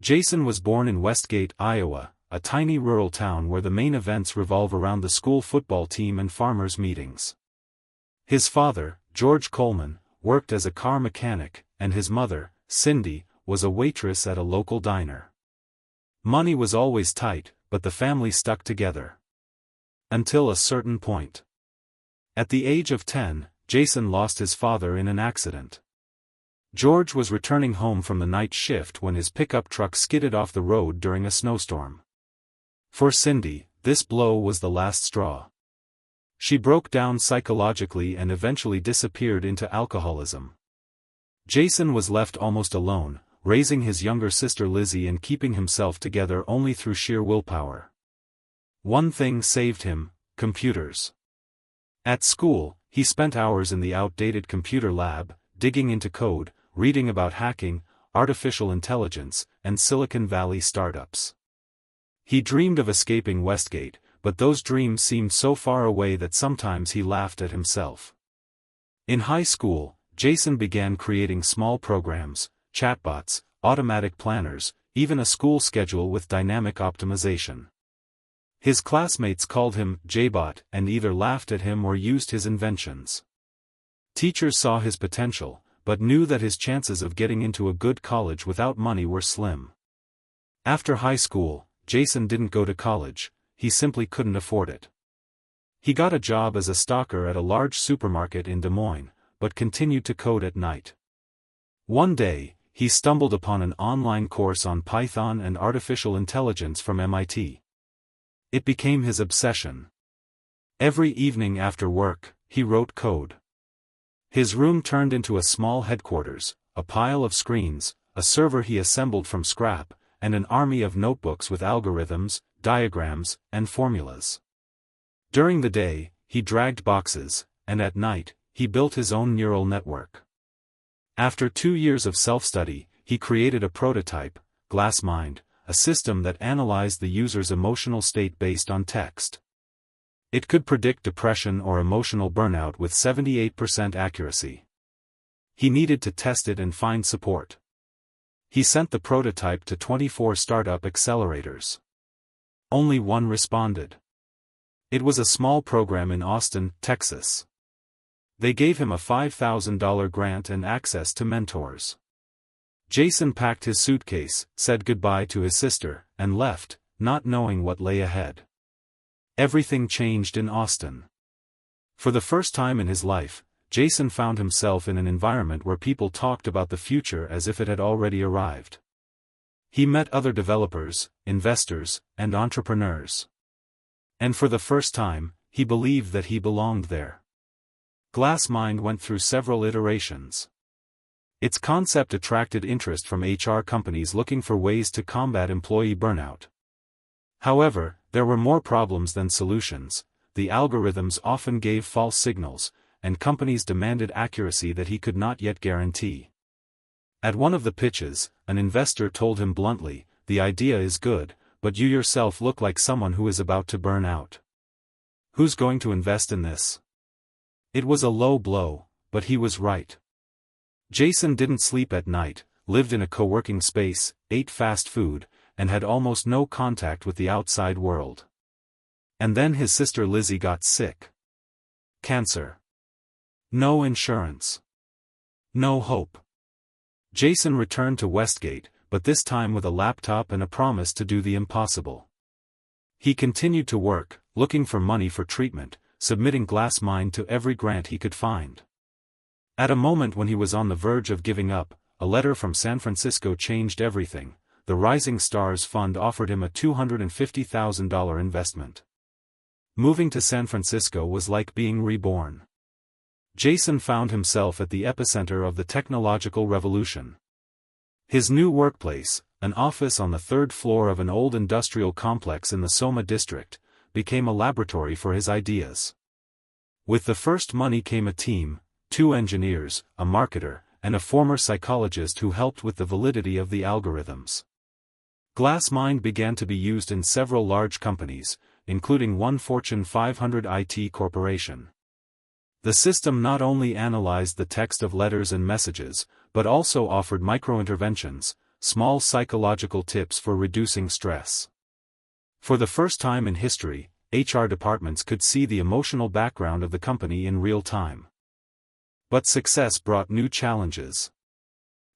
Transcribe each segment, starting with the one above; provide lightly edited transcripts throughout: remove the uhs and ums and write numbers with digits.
Jason was born in Westgate, Iowa, a tiny rural town where the main events revolve around the school football team and farmers' meetings. His father, George Coleman, worked as a car mechanic, and his mother, Cindy, was a waitress at a local diner. Money was always tight, but the family stuck together. Until a certain point. At the age of 10, Jason lost his father in an accident. George was returning home from the night shift when his pickup truck skidded off the road during a snowstorm. For Cindy, this blow was the last straw. She broke down psychologically and eventually disappeared into alcoholism. Jason was left almost alone, raising his younger sister Lizzie and keeping himself together only through sheer willpower. One thing saved him: computers. At school, he spent hours in the outdated computer lab, digging into code, reading about hacking, artificial intelligence, and Silicon Valley startups. He dreamed of escaping Westgate, but those dreams seemed so far away that sometimes he laughed at himself. In high school, Jason began creating small programs, chatbots, automatic planners, even a school schedule with dynamic optimization. His classmates called him J-Bot and either laughed at him or used his inventions. Teachers saw his potential, but knew that his chances of getting into a good college without money were slim. After high school, Jason didn't go to college, he simply couldn't afford it. He got a job as a stocker at a large supermarket in Des Moines, but continued to code at night. One day, he stumbled upon an online course on Python and artificial intelligence from MIT. It became his obsession. Every evening after work, he wrote code. His room turned into a small headquarters, a pile of screens, a server he assembled from scrap, and an army of notebooks with algorithms, diagrams, and formulas. During the day, he dragged boxes, and at night, he built his own neural network. After 2 years of self-study, he created a prototype, GlassMind, a system that analyzed the user's emotional state based on text. It could predict depression or emotional burnout with 78% accuracy. He needed to test it and find support. He sent the prototype to 24 startup accelerators. Only one responded. It was a small program in Austin, Texas. They gave him a $5,000 grant and access to mentors. Jason packed his suitcase, said goodbye to his sister, and left, not knowing what lay ahead. Everything changed in Austin. For the first time in his life, Jason found himself in an environment where people talked about the future as if it had already arrived. He met other developers, investors, and entrepreneurs. And for the first time, he believed that he belonged there. GlassMind went through several iterations. Its concept attracted interest from HR companies looking for ways to combat employee burnout. However, there were more problems than solutions. The algorithms often gave false signals, and companies demanded accuracy that he could not yet guarantee. At one of the pitches, an investor told him bluntly, "The idea is good, but you yourself look like someone who is about to burn out. Who's going to invest in this?" It was a low blow, but he was right. Jason didn't sleep at night, lived in a co-working space, ate fast food, and had almost no contact with the outside world. And then his sister Lizzie got sick. Cancer. No insurance. No hope. Jason returned to Westgate, but this time with a laptop and a promise to do the impossible. He continued to work, looking for money for treatment, submitting GlassMind to every grant he could find. At a moment when he was on the verge of giving up, a letter from San Francisco changed everything. The Rising Stars Fund offered him a $250,000 investment. Moving to San Francisco was like being reborn. Jason found himself at the epicenter of the technological revolution. His new workplace, an office on the 3rd floor of an old industrial complex in the Soma district, became a laboratory for his ideas. With the first money came a team, 2 engineers, a marketer, and a former psychologist who helped with the validity of the algorithms. GlassMind began to be used in several large companies, including one Fortune 500 IT corporation. The system not only analyzed the text of letters and messages, but also offered micro-interventions, small psychological tips for reducing stress. For the first time in history, HR departments could see the emotional background of the company in real time. But success brought new challenges.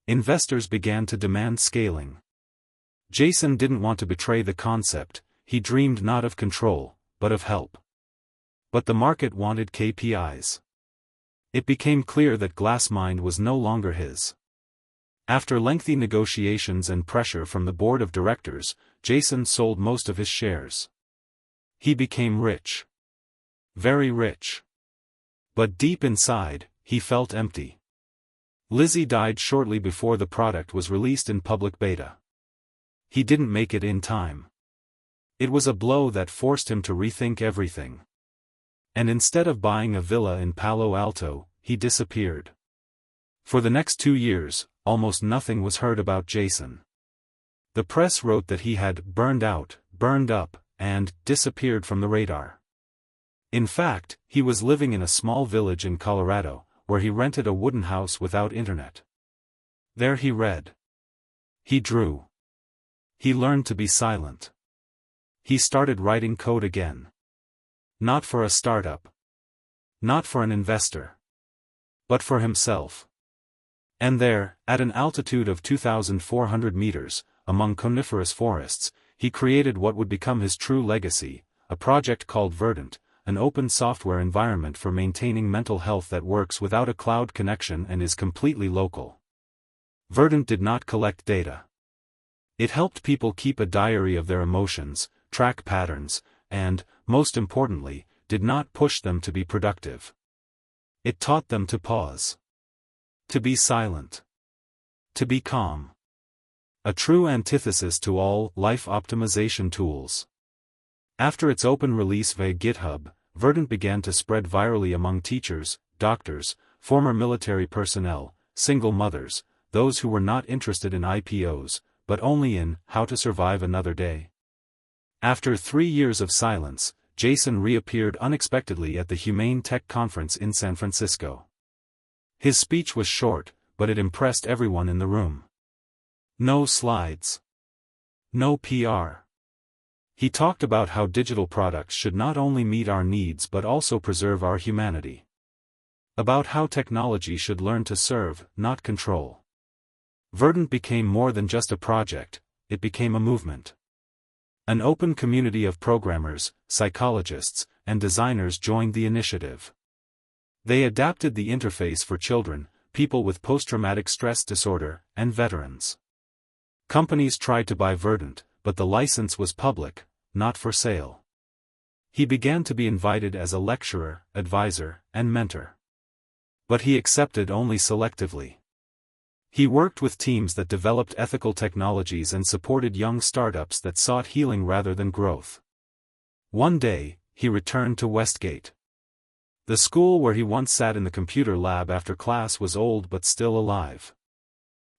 Investors began to demand scaling. Jason didn't want to betray the concept, he dreamed not of control, but of help. But the market wanted KPIs. It became clear that Glassmind was no longer his. After lengthy negotiations and pressure from the board of directors, Jason sold most of his shares. He became rich. Very rich. But deep inside, he felt empty. Lizzie died shortly before the product was released in public beta. He didn't make it in time. It was a blow that forced him to rethink everything. And instead of buying a villa in Palo Alto, he disappeared. For the next 2 years, almost nothing was heard about Jason. The press wrote that he had burned out, burned up, and disappeared from the radar. In fact, he was living in a small village in Colorado, where he rented a wooden house without internet. There he read. He drew. He learned to be silent. He started writing code again. Not for a startup. Not for an investor. But for himself. And there, at an altitude of 2,400 meters, among coniferous forests, he created what would become his true legacy, a project called Verdant, an open software environment for maintaining mental health that works without a cloud connection and is completely local. Verdant did not collect data. It helped people keep a diary of their emotions, track patterns, and, most importantly, did not push them to be productive. It taught them to pause. To be silent. To be calm. A true antithesis to all life optimization tools. After its open release via GitHub, Verdant began to spread virally among teachers, doctors, former military personnel, single mothers, those who were not interested in IPOs, but only in how to survive another day. After 3 years of silence, Jason reappeared unexpectedly at the Humane Tech Conference in San Francisco. His speech was short, but it impressed everyone in the room. No slides. No PR. He talked about how digital products should not only meet our needs but also preserve our humanity. About how technology should learn to serve, not control. Verdant became more than just a project, it became a movement. An open community of programmers, psychologists, and designers joined the initiative. They adapted the interface for children, people with post-traumatic stress disorder, and veterans. Companies tried to buy Verdant, but the license was public, not for sale. He began to be invited as a lecturer, advisor, and mentor. But he accepted only selectively. He worked with teams that developed ethical technologies and supported young startups that sought healing rather than growth. One day, he returned to Westgate. The school where he once sat in the computer lab after class was old but still alive.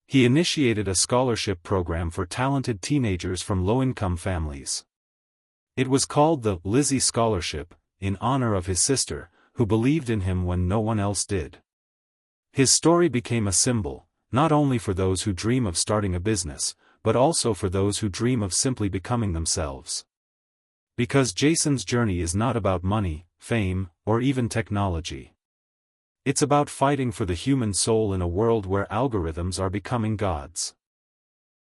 He initiated a scholarship program for talented teenagers from low-income families. It was called the Lizzie Scholarship, in honor of his sister, who believed in him when no one else did. His story became a symbol, not only for those who dream of starting a business, but also for those who dream of simply becoming themselves. Because Jason's journey is not about money, fame, or even technology. It's about fighting for the human soul in a world where algorithms are becoming gods.